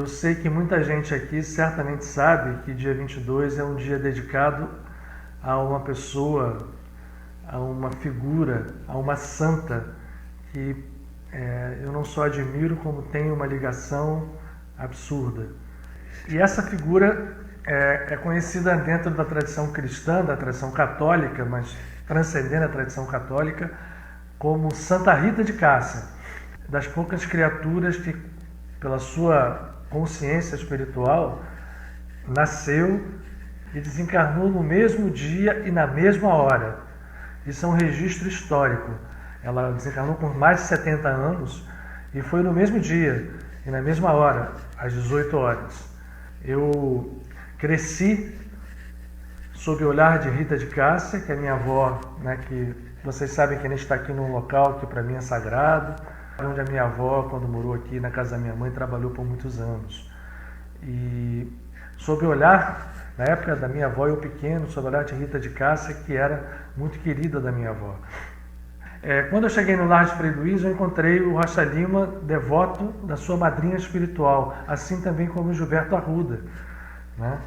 Eu sei que muita gente aqui certamente sabe que dia 22 é um dia dedicado a uma pessoa, a uma figura, a uma santa que eu não só admiro, como tenho uma ligação absurda. E essa figura é conhecida dentro da tradição cristã, da tradição católica, mas transcendendo a tradição católica, como Santa Rita de Cássia, das poucas criaturas que, pela sua consciência espiritual, nasceu e desencarnou no mesmo dia e na mesma hora. Isso é um registro histórico. Ela desencarnou com mais de 70 anos e foi no mesmo dia e na mesma hora, às 18 horas. Eu cresci sob o olhar de Rita de Cássia, que é minha avó, né, que vocês sabem que a gente está aqui num local que para mim é sagrado, onde a minha avó, quando morou aqui na casa da minha mãe, trabalhou por muitos anos. E sob o olhar, na época da minha avó, eu pequeno, sob o olhar de Rita de Cássia, que era muito querida da minha avó. Quando eu cheguei no lar de Frei Luiz, eu encontrei o Rocha Lima, devoto da sua madrinha espiritual, assim também como o Gilberto Arruda, né?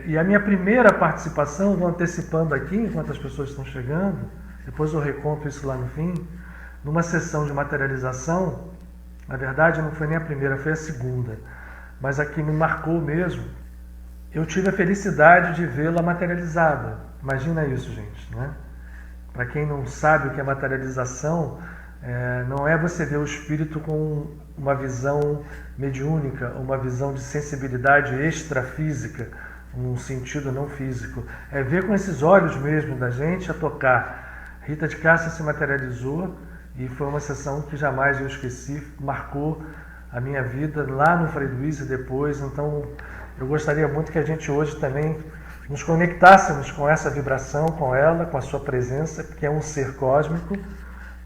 E a minha primeira participação, vou antecipando aqui, enquanto as pessoas estão chegando, depois eu reconto isso lá no fim, numa sessão de materialização. Na verdade não foi nem a primeira, foi a segunda, mas a que me marcou mesmo. Eu tive a felicidade de vê-la materializada. Imagina isso, gente, né? Para quem não sabe o que é materialização, não é você ver o espírito com uma visão mediúnica, uma visão de sensibilidade extrafísica, um sentido não físico. É ver com esses olhos mesmo da gente a tocar. Rita de Cássia se materializou e foi uma sessão que jamais eu esqueci, marcou a minha vida lá no Frei Luiz e depois. Então eu gostaria muito que a gente hoje também nos conectássemos com essa vibração, com ela, com a sua presença, que é um ser cósmico.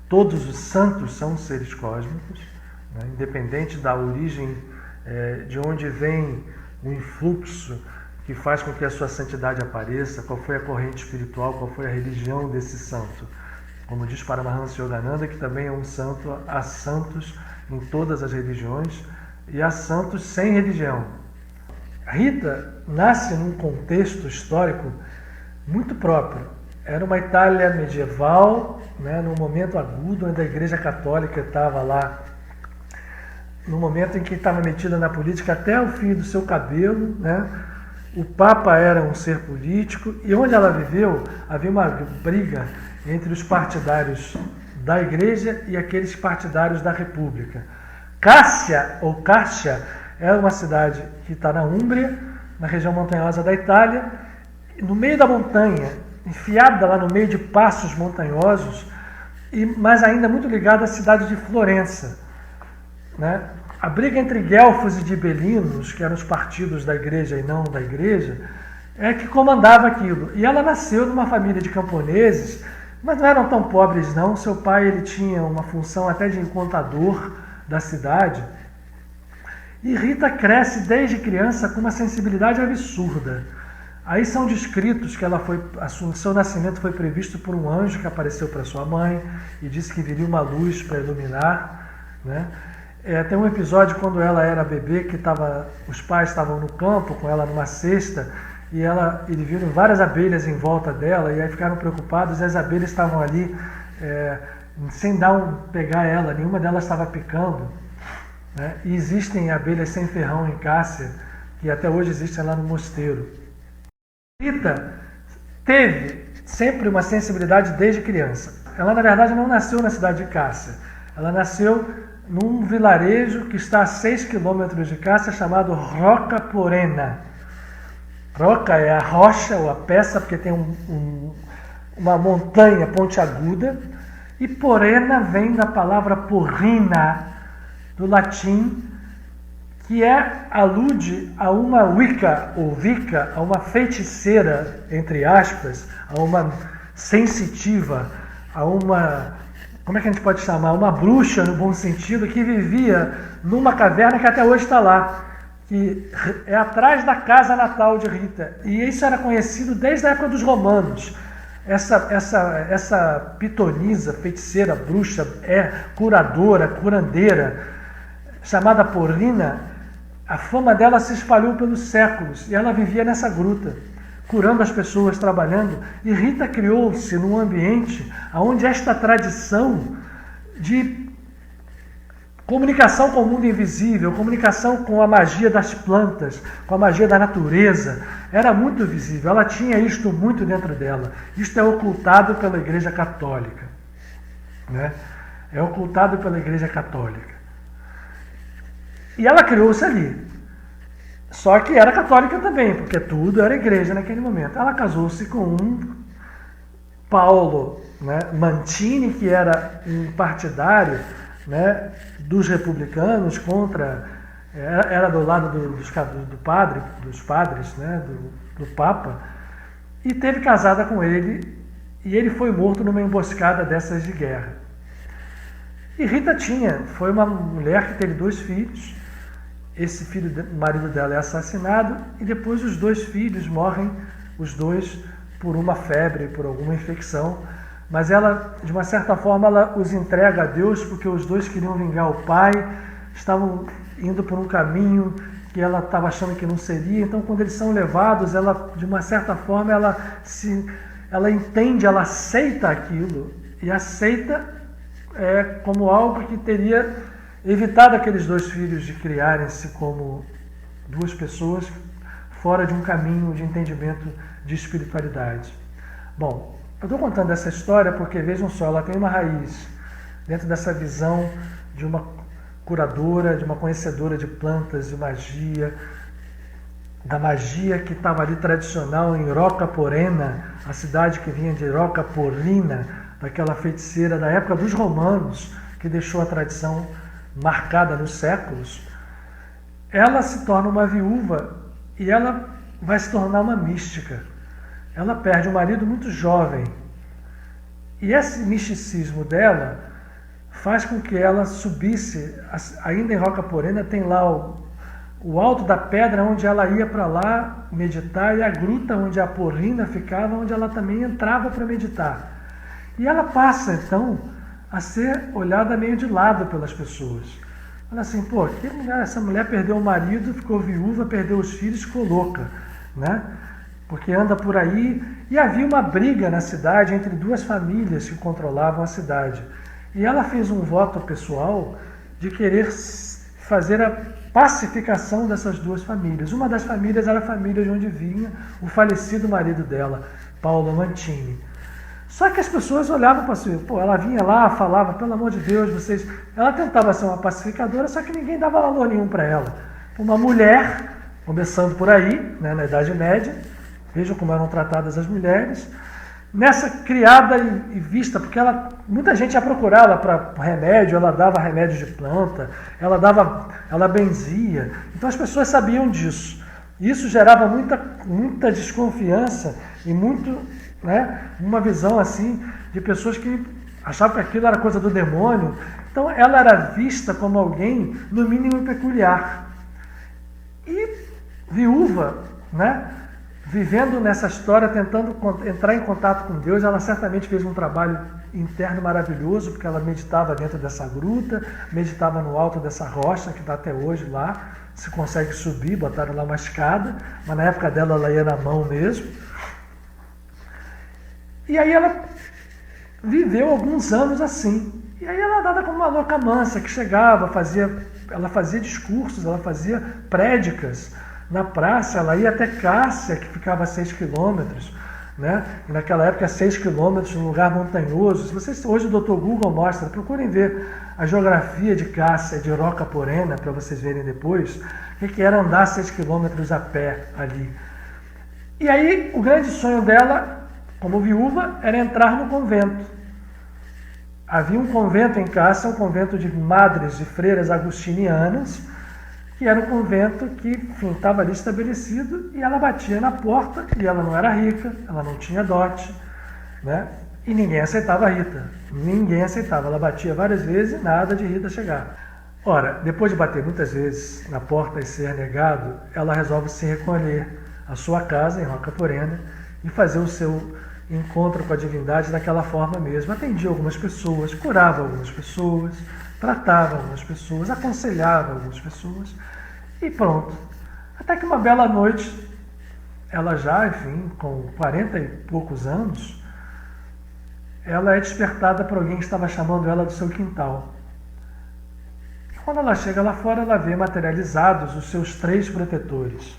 Todos os santos são seres cósmicos, né? Independente da origem, de onde vem o influxo que faz com que a sua santidade apareça, qual foi a corrente espiritual, qual foi a religião desse santo. Como diz Paramahansa Yogananda, que também é um santo, há santos em todas as religiões e há santos sem religião. Rita nasce num contexto histórico muito próprio. Era uma Itália medieval, né, num momento agudo, onde a Igreja Católica estava lá, no momento em que estava metida na política até o fim do seu cabelo, né? O Papa era um ser político e onde ela viveu havia uma briga entre os partidários da Igreja e aqueles partidários da República. Cássia, ou Cássia, é uma cidade que está na Úmbria, na região montanhosa da Itália, no meio da montanha, enfiada lá no meio de passos montanhosos, mas ainda muito ligada à cidade de Florença, né? A briga entre guelfos e gibelinos, que eram os partidos da igreja e não da igreja, é que comandava aquilo. E ela nasceu numa família de camponeses, mas não eram tão pobres não. Seu pai ele tinha uma função até de contador da cidade. E Rita cresce desde criança com uma sensibilidade absurda. Aí são descritos que seu nascimento foi previsto por um anjo que apareceu para sua mãe e disse que viria uma luz para iluminar, né? Tem um episódio quando ela era bebê, que os pais estavam no campo com ela numa cesta e viram várias abelhas em volta dela e aí ficaram preocupados e as abelhas estavam ali sem pegar ela, nenhuma delas estava picando, né? E existem abelhas sem ferrão em Cássia, que até hoje existem lá no mosteiro. Rita teve sempre uma sensibilidade desde criança. Ela, na verdade, não nasceu na cidade de Cássia. Ela nasceu num vilarejo que está a 6 quilômetros de Cássia, chamado Rocca Porena. Rocca é a rocha ou a peça, porque tem uma montanha pontiaguda, e Porena vem da palavra porrina, do latim, que alude a uma Wicca, ou Wicca, a uma feiticeira, entre aspas, a uma sensitiva, a uma... Como é que a gente pode chamar? Uma bruxa, no bom sentido, que vivia numa caverna que até hoje está lá, que é atrás da casa natal de Rita. E isso era conhecido desde a época dos romanos. Essa pitonisa, feiticeira, bruxa, curadora, curandeira, chamada Porrina, a fama dela se espalhou pelos séculos e ela vivia nessa gruta, curando as pessoas, trabalhando. E Rita criou-se num ambiente onde esta tradição de comunicação com o mundo invisível, comunicação com a magia das plantas, com a magia da natureza, era muito visível. Ela tinha isto muito dentro dela. Isto é ocultado pela Igreja Católica, né? É ocultado pela Igreja Católica. E ela criou-se ali. Só que era católica também, porque tudo era igreja naquele momento. Ela casou-se com um Paulo, né, Mantini, que era um partidário, né, dos republicanos era do lado dos padres, né, do Papa, e teve casada com ele, e ele foi morto numa emboscada dessas de guerra. E Rita foi uma mulher que teve 2 filhos. Esse o marido dela é assassinado, e depois os 2 filhos morrem, os 2 por uma febre, por alguma infecção. Mas ela, de uma certa forma, ela os entrega a Deus, porque os 2 queriam vingar o pai, estavam indo por um caminho que ela estava achando que não seria. Então, quando eles são levados, ela, de uma certa forma, ela entende, ela aceita aquilo, e aceita como algo que teria evitado aqueles 2 filhos de criarem-se como 2 pessoas fora de um caminho de entendimento de espiritualidade. Bom, eu estou contando essa história porque, vejam só, ela tem uma raiz dentro dessa visão de uma curadora, de uma conhecedora de plantas, de magia, da magia que estava ali tradicional em Rocca Porena, a cidade que vinha de Rocca Porrina, daquela feiticeira da época dos romanos, que deixou a tradição marcada nos séculos. Ela se torna uma viúva e ela vai se tornar uma mística. Ela perde um marido muito jovem. E esse misticismo dela faz com que ela subisse, ainda em Rocca Porena tem lá o alto da pedra onde ela ia para lá meditar, e a gruta onde a Porrina ficava, onde ela também entrava para meditar. E ela passa, então, a ser olhada meio de lado pelas pessoas. Olha assim, pô, essa mulher perdeu o marido, ficou viúva, perdeu os filhos, ficou louca, né? Porque anda por aí. E havia uma briga na cidade entre 2 famílias que controlavam a cidade. E ela fez um voto pessoal de querer fazer a pacificação dessas 2 famílias. Uma das famílias era a família de onde vinha o falecido marido dela, Paulo Mantini. Só que as pessoas olhavam para si, pô, ela vinha lá, falava, pelo amor de Deus, vocês... Ela tentava ser uma pacificadora, só que ninguém dava valor nenhum para ela. Uma mulher, começando por aí, né, na Idade Média, vejam como eram tratadas as mulheres, nessa criada e vista, porque muita gente ia procurá-la para remédio, ela dava remédio de planta, ela benzia. Então as pessoas sabiam disso. Isso gerava muita desconfiança e uma visão assim de pessoas que achavam que aquilo era coisa do demônio. Então ela era vista como alguém, no mínimo, peculiar. E viúva, né? Vivendo nessa história, tentando entrar em contato com Deus, ela certamente fez um trabalho interno maravilhoso, porque ela meditava dentro dessa gruta, meditava no alto dessa rocha, que está até hoje lá, se consegue subir, botaram lá uma escada, mas na época dela ela ia na mão mesmo. E aí ela viveu alguns anos assim. E aí ela era dada como uma louca mansa, que chegava, ela fazia discursos, ela fazia prédicas na praça, ela ia até Cássia, que ficava a 6 quilômetros, né? E naquela época 6 quilômetros num lugar montanhoso. Se vocês, hoje o Dr. Google mostra, procurem ver a geografia de Cássia, de Rocca Porena, para vocês verem depois, o que era andar 6 quilômetros a pé ali. E aí o grande sonho dela, como viúva, era entrar no convento. Havia um convento em Cássia, um convento de madres e freiras agustinianas, que era um convento que, enfim, estava ali estabelecido, e ela batia na porta, e ela não era rica, ela não tinha dote, né? E ninguém aceitava a Rita. Ninguém aceitava. Ela batia várias vezes e nada de Rita chegar. Ora, depois de bater muitas vezes na porta e ser negado, ela resolve se recolher à sua casa, em Rocca Porena, e fazer o seu encontro com a divindade daquela forma mesmo. Atendia algumas pessoas, curava algumas pessoas, tratava algumas pessoas, aconselhava algumas pessoas. E pronto. Até que uma bela noite, ela já, enfim, com 40 e poucos anos, ela é despertada por alguém que estava chamando ela do seu quintal. E quando ela chega lá fora, ela vê materializados os seus 3 protetores.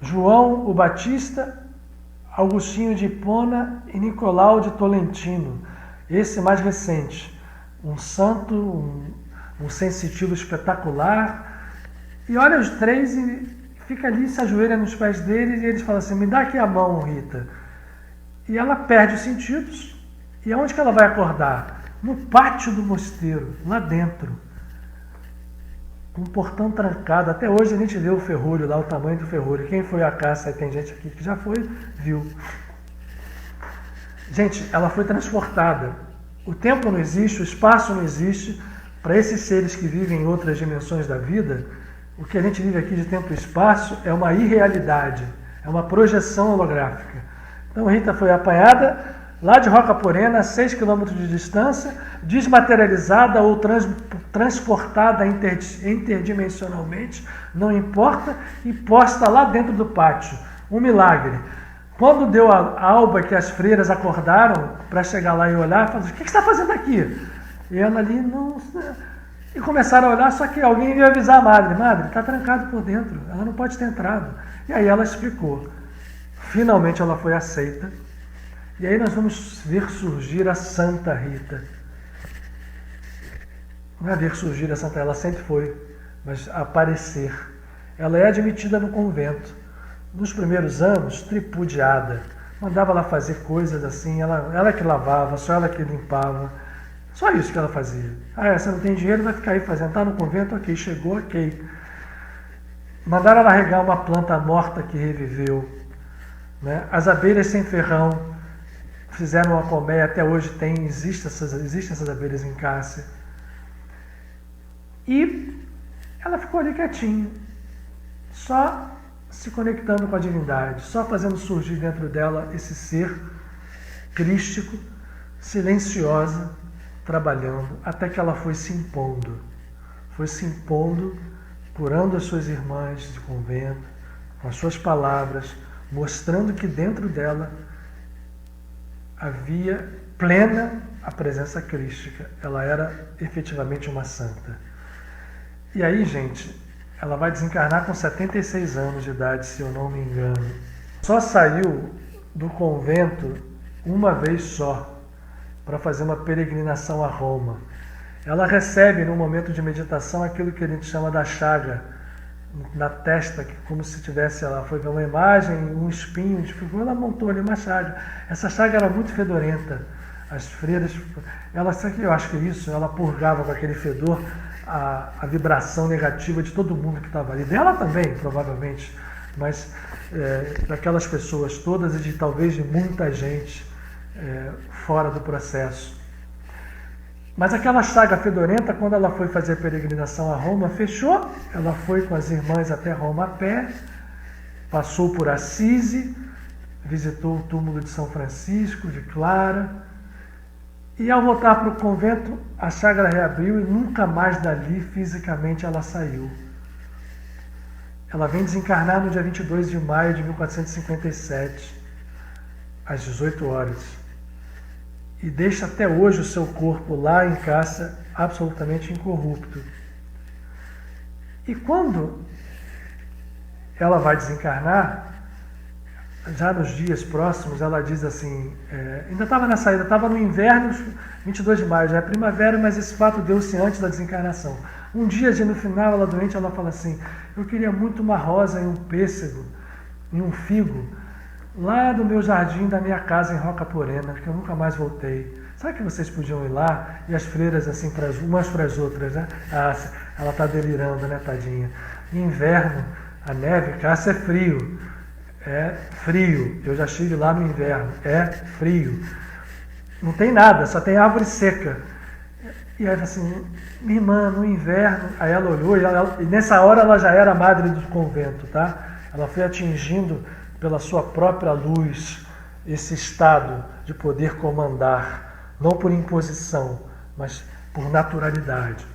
João o Batista, Agostinho de Hipona e Nicolau de Tolentino. Esse mais recente. Um santo, um sensitivo espetacular. E olha os 3 e fica ali, se ajoelha nos pés deles e eles falam assim: me dá aqui a mão, Rita. E ela perde os sentidos. E aonde que ela vai acordar? No pátio do mosteiro, lá dentro. Com um portão trancado. Até hoje a gente vê o ferrolho lá, o tamanho do ferrolho. Quem foi à caça, tem gente aqui que já foi, viu. Gente, ela foi transportada. O tempo não existe, o espaço não existe. Para esses seres que vivem em outras dimensões da vida, o que a gente vive aqui de tempo e espaço é uma irrealidade, é uma projeção holográfica. Então Rita foi apanhada lá de Roca Porena, a 6 quilômetros de distância, desmaterializada ou transportada interdimensionalmente, não importa, e posta lá dentro do pátio. Um milagre. Quando deu a alba que as freiras acordaram para chegar lá e olhar, falaram: o que você está fazendo aqui? E ela ali, não... E começaram a olhar, só que alguém veio avisar a madre: madre, está trancado por dentro, ela não pode ter entrado. E aí ela explicou. Finalmente ela foi aceita. E aí nós vamos ver surgir a Santa Rita. Não é ver surgir a Santa, ela sempre foi, mas aparecer. Ela é admitida no convento. Nos primeiros anos, tripudiada. Mandava ela fazer coisas assim, ela que lavava, só ela que limpava. Só isso que ela fazia. Ah, você não tem dinheiro, vai ficar aí fazendo. Está no convento, ok. Chegou, ok. Mandaram ela regar uma planta morta que reviveu. Né? As abelhas sem ferrão fizeram uma colmeia, até hoje existem essas abelhas em Cássia. E ela ficou ali quietinha, só se conectando com a divindade, só fazendo surgir dentro dela esse ser crístico, silenciosa, trabalhando, até que ela foi se impondo, curando as suas irmãs de convento, com as suas palavras, mostrando que dentro dela havia plena a presença crística. Ela era efetivamente uma santa. E aí, gente, ela vai desencarnar com 76 anos de idade, se eu não me engano. Só saiu do convento uma vez só, para fazer uma peregrinação a Roma. Ela recebe, num momento de meditação, aquilo que a gente chama da chaga na testa, que como se tivesse, ela foi ver uma imagem, um espinho de figura, ela montou ali uma chaga. Essa chaga era muito fedorenta. As freiras, eu acho que isso, ela purgava com aquele fedor a vibração negativa de todo mundo que estava ali. Dela também, provavelmente, mas daquelas pessoas todas e de talvez de muita gente fora do processo. Mas aquela chaga fedorenta, quando ela foi fazer a peregrinação a Roma, fechou. Ela foi com as irmãs até Roma a pé, passou por Assisi, visitou o túmulo de São Francisco, de Clara, e ao voltar para o convento, a chaga reabriu e nunca mais dali fisicamente ela saiu. Ela vem desencarnar no dia 22 de maio de 1457, às 18 horas. E deixa até hoje o seu corpo lá em Cássia absolutamente incorrupto. E quando ela vai desencarnar, já nos dias próximos, ela diz assim, ainda estava na saída, estava no inverno, 22 de maio, já é primavera, mas esse fato deu-se antes da desencarnação. Um dia, no final, ela doente, ela fala assim: eu queria muito uma rosa e um pêssego e um figo lá do meu jardim da minha casa em Roca Porena, que eu nunca mais voltei. Sabe que vocês podiam ir lá? E as freiras, assim, umas para as outras, né? Ela está delirando, né, tadinha? Inverno, a neve, Cássia é frio. É frio. Eu já estive lá no inverno. É frio. Não tem nada, só tem árvore seca. E aí, assim, minha irmã, no inverno... Aí ela olhou e nessa hora ela já era madre do convento, tá? Ela foi atingindo pela sua própria luz esse estado de poder comandar, não por imposição, mas por naturalidade.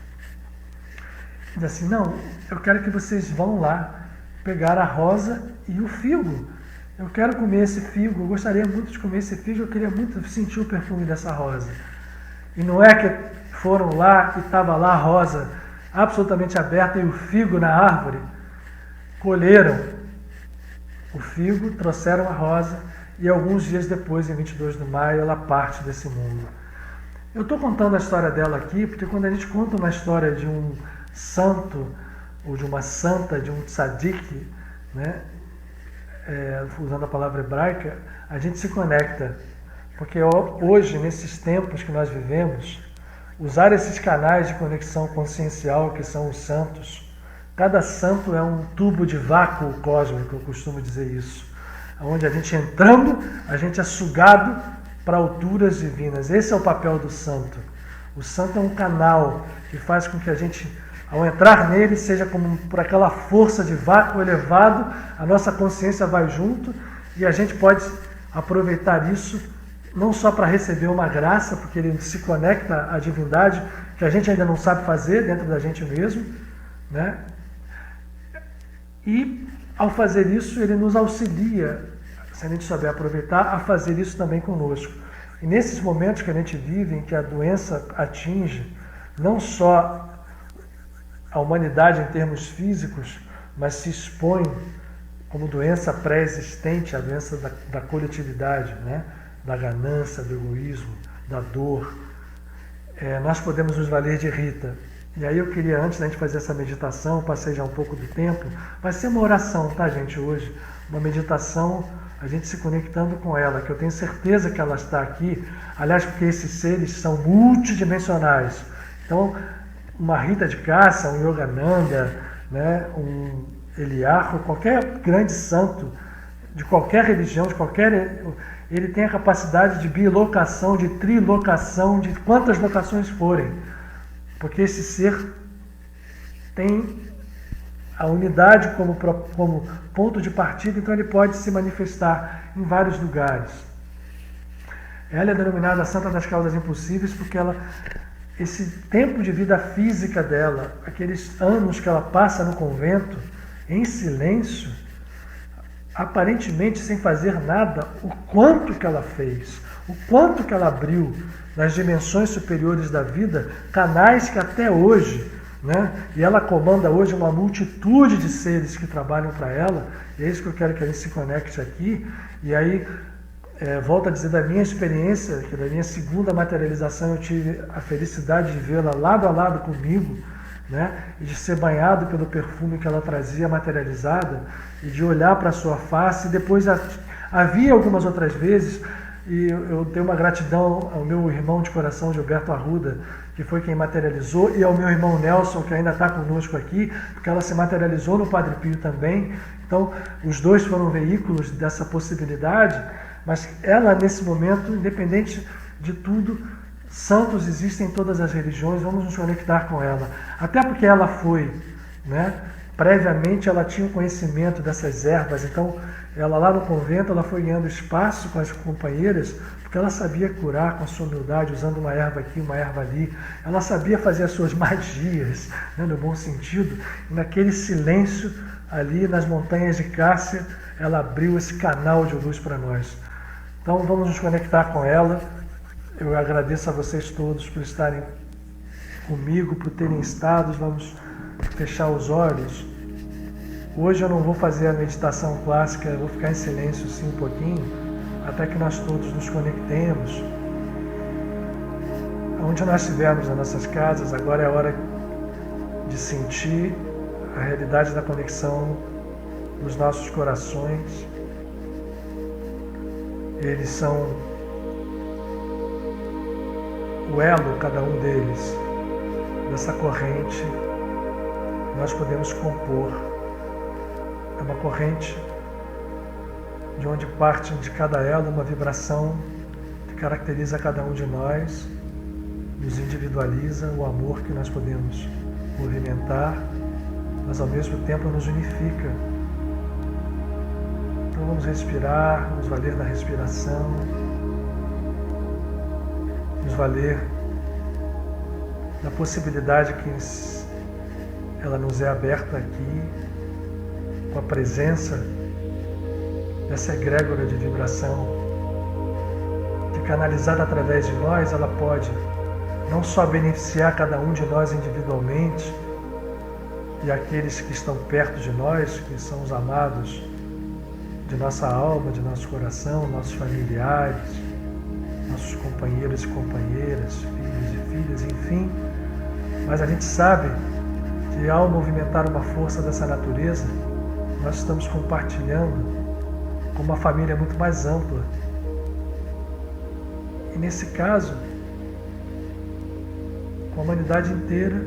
diz assim, não, eu quero que vocês vão lá pegar a rosa e o figo. Eu quero comer esse figo, eu gostaria muito de comer esse figo, eu queria muito sentir o perfume dessa rosa. E não é que foram lá e estava lá a rosa absolutamente aberta e o figo na árvore. Colheram o figo, trouxeram a rosa e alguns dias depois, em 22 de maio, ela parte desse mundo. Eu estou contando a história dela aqui porque quando a gente conta uma história de um santo ou de uma santa, de um tzadik, né, usando a palavra hebraica, a gente se conecta. Porque hoje, nesses tempos que nós vivemos, usar esses canais de conexão consciencial que são os santos, cada santo é um tubo de vácuo cósmico, eu costumo dizer isso, onde a gente entrando, a gente é sugado para alturas divinas. Esse é o papel do santo. O santo é um canal que faz com que a gente, ao entrar nele, seja como por aquela força de vácuo elevado, a nossa consciência vai junto e a gente pode aproveitar isso não só para receber uma graça, porque ele se conecta à divindade, que a gente ainda não sabe fazer dentro da gente mesmo, né? E ao fazer isso, ele nos auxilia, se a gente souber aproveitar, a fazer isso também conosco. E nesses momentos que a gente vive, em que a doença atinge não só a humanidade em termos físicos, mas se expõe como doença pré-existente, a doença da coletividade, né? Da ganância, do egoísmo, da dor, nós podemos nos valer de Rita. E aí eu queria, antes da gente fazer essa meditação, passei já um pouco do tempo, vai ser uma oração, tá, gente, hoje? Uma meditação, a gente se conectando com ela, que eu tenho certeza que ela está aqui, aliás, porque esses seres são multidimensionais. Então, uma Rita de Cássia, um Yogananda, né, um Eliarco, qualquer grande santo, de qualquer religião, ele tem a capacidade de bilocação, de trilocação, de quantas locações forem. Porque esse ser tem a unidade como ponto de partida, então ele pode se manifestar em vários lugares. Ela é denominada a Santa das Causas Impossíveis porque esse tempo de vida física dela, aqueles anos que ela passa no convento, em silêncio, aparentemente sem fazer nada, o quanto que ela fez, o quanto que ela abriu nas dimensões superiores da vida, canais que até hoje, né, e ela comanda hoje uma multitude de seres que trabalham para ela, e é isso que eu quero que a gente se conecte aqui, e aí, volto a dizer da minha experiência, que da minha segunda materialização eu tive a felicidade de vê-la lado a lado comigo, né? E de ser banhado pelo perfume que ela trazia materializada e de olhar para a sua face. E depois havia algumas outras vezes, e eu tenho uma gratidão ao meu irmão de coração, Gilberto Arruda, que foi quem materializou, e ao meu irmão Nelson, que ainda está conosco aqui, porque ela se materializou no Padre Pio também. Então, os dois foram veículos dessa possibilidade, mas ela, nesse momento, independente de tudo, santos existem em todas as religiões, vamos nos conectar com ela. Até porque ela foi, né? Previamente ela tinha um conhecimento dessas ervas, então ela lá no convento ela foi ganhando espaço com as companheiras, porque ela sabia curar com a sua humildade, usando uma erva aqui, uma erva ali. Ela sabia fazer as suas magias, né, no bom sentido. E naquele silêncio ali nas montanhas de Cássia, ela abriu esse canal de luz para nós. Então vamos nos conectar com ela. Eu agradeço a vocês todos por estarem comigo, por terem estado. Vamos fechar os olhos. Hoje eu não vou fazer a meditação clássica, eu vou ficar em silêncio sim um pouquinho, até que nós todos nos conectemos. Onde nós estivermos nas nossas casas, agora é a hora de sentir a realidade da conexão dos nossos corações. Eles são o elo, cada um deles, dessa corrente que nós podemos compor. É uma corrente de onde parte de cada elo uma vibração que caracteriza cada um de nós, nos individualiza, o amor que nós podemos movimentar, mas ao mesmo tempo nos unifica. Então vamos respirar, nos valer da respiração, nos valer da possibilidade que ela nos é aberta aqui com a presença dessa egrégora de vibração, que canalizada através de nós, ela pode não só beneficiar cada um de nós individualmente e aqueles que estão perto de nós, que são os amados de nossa alma, de nosso coração, nossos familiares, nossos companheiros e companheiras, filhos e filhas, enfim, mas a gente sabe que ao movimentar uma força dessa natureza, nós estamos compartilhando com uma família muito mais ampla. E nesse caso, com a humanidade inteira,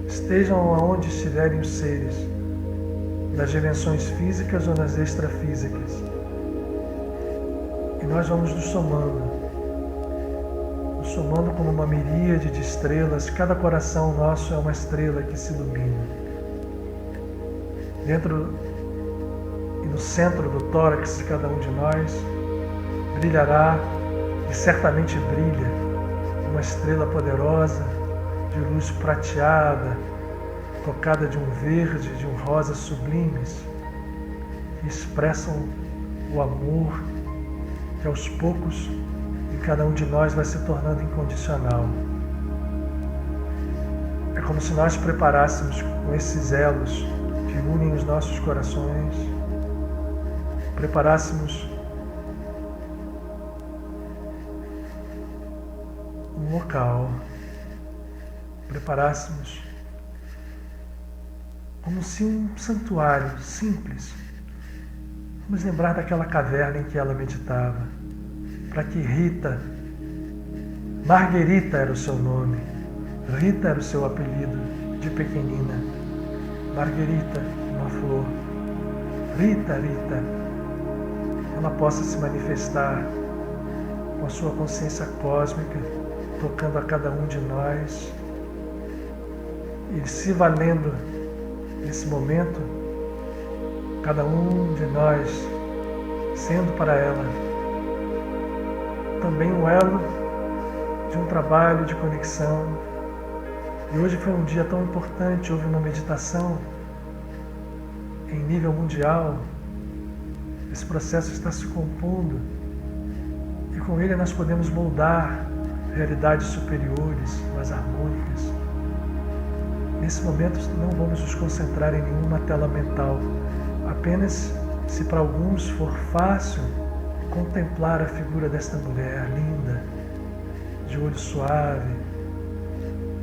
estejam aonde estiverem os seres, nas dimensões físicas ou nas extrafísicas. E nós vamos nos somando como uma miríade de estrelas. Cada coração nosso é uma estrela que se ilumina. Dentro e no centro do tórax de cada um de nós brilhará, e certamente brilha, uma estrela poderosa de luz prateada, tocada de um verde, de um rosa sublimes, que expressam o amor que aos poucos em cada um de nós vai se tornando incondicional. É como se nós preparássemos com esses elos que unem os nossos corações, preparássemos um local, preparássemos como se um santuário simples. Vamos lembrar daquela caverna em que ela meditava, para que Rita, Marguerita era o seu nome, Rita era o seu apelido de pequenina, Marguerita, uma flor, Rita, ela possa se manifestar com a sua consciência cósmica, tocando a cada um de nós e se valendo nesse momento, cada um de nós sendo para ela também um elo de um trabalho de conexão. E hoje foi um dia tão importante, houve uma meditação em nível mundial. Esse processo está se compondo e com ele nós podemos moldar realidades superiores, mais harmônicas. Nesse momento não vamos nos concentrar em nenhuma tela mental, apenas se para alguns for fácil contemplar a figura desta mulher linda, de olho suave,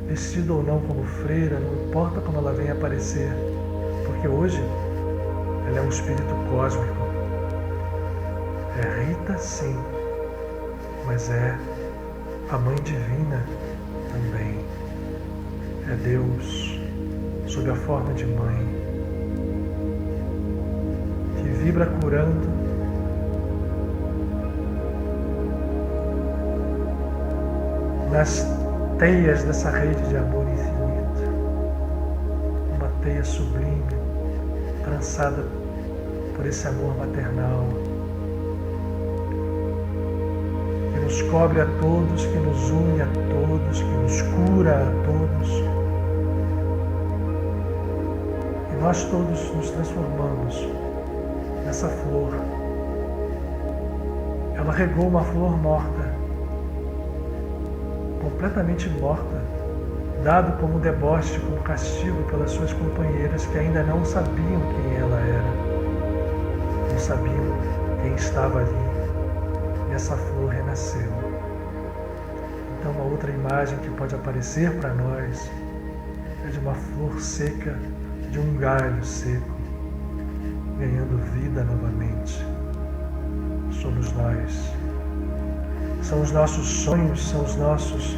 vestida ou não como freira, não importa como ela venha aparecer, porque hoje ela é um espírito cósmico. É Rita, sim, mas é a Mãe Divina também. É Deus, sob a forma de mãe, que vibra curando nas teias dessa rede de amor infinito. Uma teia sublime, trançada por esse amor maternal, que nos cobre a todos, que nos une a todos, que nos cura a todos. E nós todos nos transformamos nessa flor. Ela regou uma flor morta, completamente morta, dado como deboche, como castigo pelas suas companheiras que ainda não sabiam quem ela era, não sabiam quem estava ali. E essa flor renasceu. Então, uma outra imagem que pode aparecer para nós é de uma flor seca, de um galho seco, ganhando vida novamente. Somos nós. São os nossos sonhos, são os nossos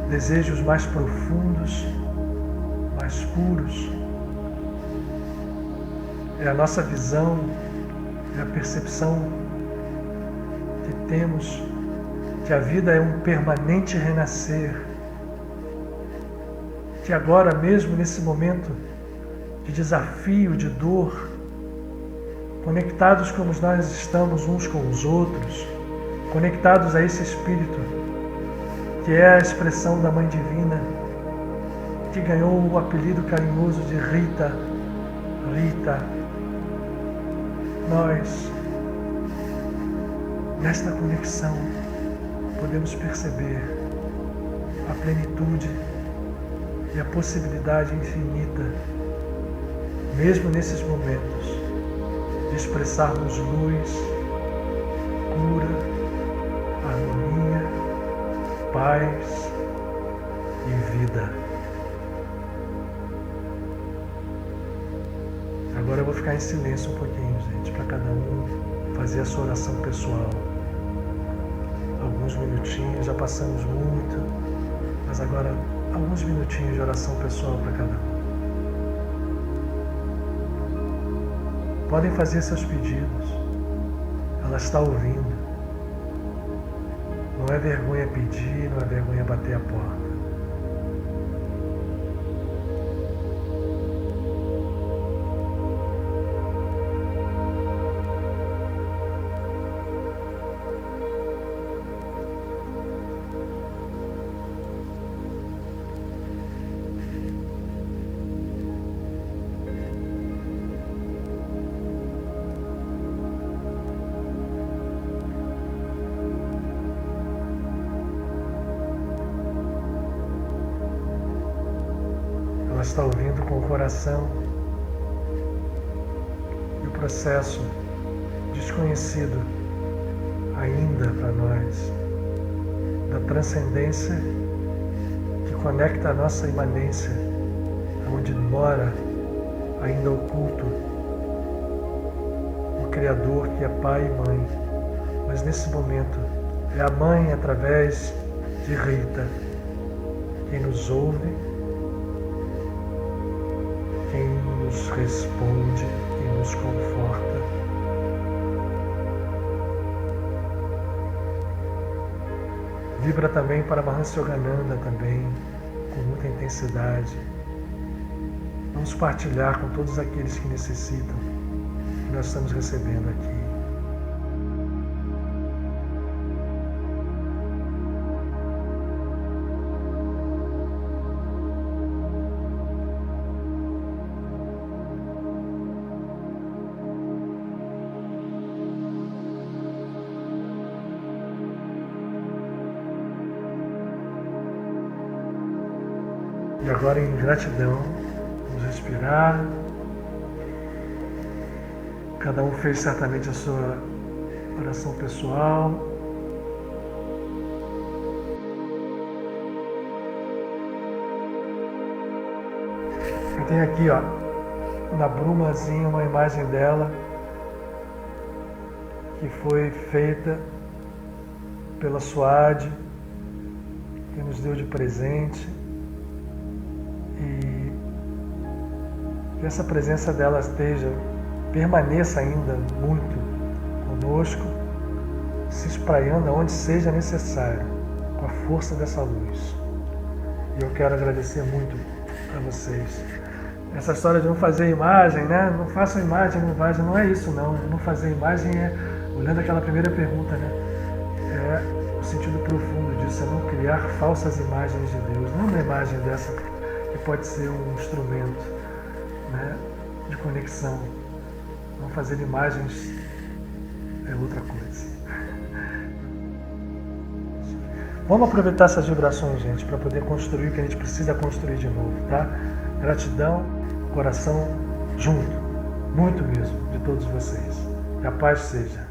desejos mais profundos, mais puros. É a nossa visão, é a percepção que temos que a vida é um permanente renascer, que agora mesmo nesse momento de desafio, de dor, conectados como nós estamos uns com os outros, conectados a esse Espírito, que é a expressão da Mãe Divina, que ganhou o apelido carinhoso de Rita. Rita, nós, nesta conexão, podemos perceber a plenitude e a possibilidade infinita, mesmo nesses momentos, de expressarmos luz, cura, harmonia, paz e vida. Agora eu vou ficar em silêncio um pouquinho, gente, para cada um fazer a sua oração pessoal. Alguns minutinhos, já passamos muito, mas agora alguns minutinhos de oração pessoal para cada um. Podem fazer seus pedidos. Ela está ouvindo. Não é vergonha pedir, não é vergonha bater a porta. Ela está ouvindo com o coração e o processo desconhecido ainda para nós da transcendência que conecta a nossa imanência, onde mora ainda oculto o Criador que é Pai e Mãe, mas nesse momento é a Mãe através de Rita quem nos ouve, quem nos responde, quem nos conforta. Vibra também para Mahasi Yogananda também, com muita intensidade. Vamos partilhar com todos aqueles que necessitam, que nós estamos recebendo aqui. E agora, em gratidão, vamos respirar. Cada um fez certamente a sua oração pessoal. Eu tenho aqui, ó, na brumazinha, uma imagem dela que foi feita pela Suade, que nos deu de presente. E que essa presença dela permaneça ainda muito conosco, se espraiando aonde seja necessário, com a força dessa luz. E eu quero agradecer muito a vocês. Essa história de não fazer imagem, né? Não façam imagem, não é isso não. Não fazer imagem é, olhando aquela primeira pergunta, né? É o sentido profundo disso, é não criar falsas imagens de Deus. Não uma imagem dessa que pode ser um instrumento, né, de conexão. Não fazer imagens é outra coisa. Vamos aproveitar essas vibrações, gente, para poder construir o que a gente precisa construir de novo, tá? Gratidão, coração junto, muito mesmo, de todos vocês. Que a paz seja.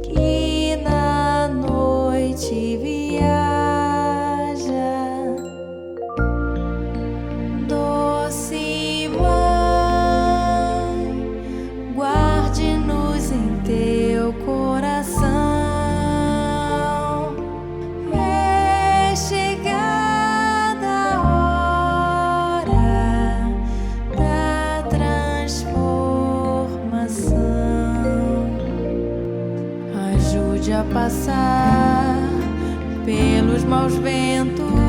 Que ajude a passar pelos maus ventos